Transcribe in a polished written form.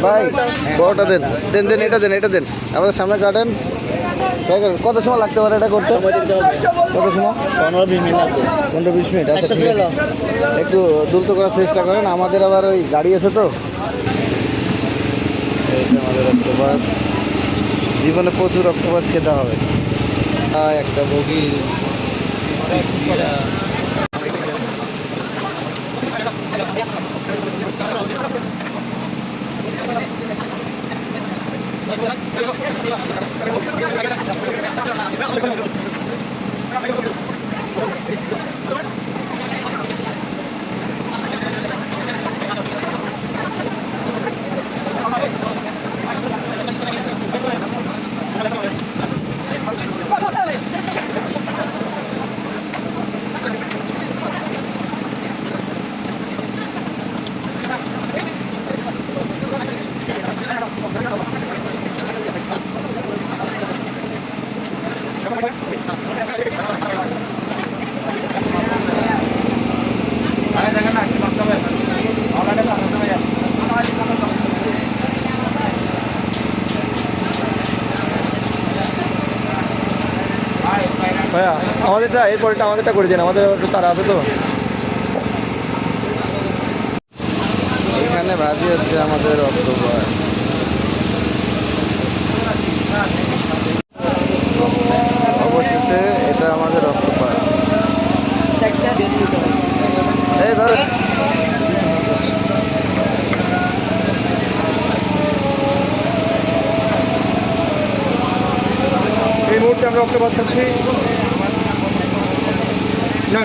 ভাই বড়টা দেন দেন দেন এটা দেন এটা দেন আমাদের সামনে কাটেন। কত সময় লাগতে পারে এটা করতে? কত সময়? 15-20 মিনিট। আচ্ছা ঠিক আছে, একটু দ্রুত করার চেষ্টা করেন, আমাদের আবার ওই গাড়ি আছে তো। এইটা আমাদের অক্টোপাস, জীবনে প্রচুর অক্টোপাস খেতে হবে। একটা বগি ভাইয়া আমাদেরটা এরপরটা আমাদেরটা করে দিন, আমাদের তারা আছে তো। এখানে ভাজি হচ্ছে আমাদের অক্টোপাস। অবশেষে এটা আমাদের অক্টোপাস। এই ধর এই মুহূর্তে আমরা অক্টোপাস খাচ্ছি না।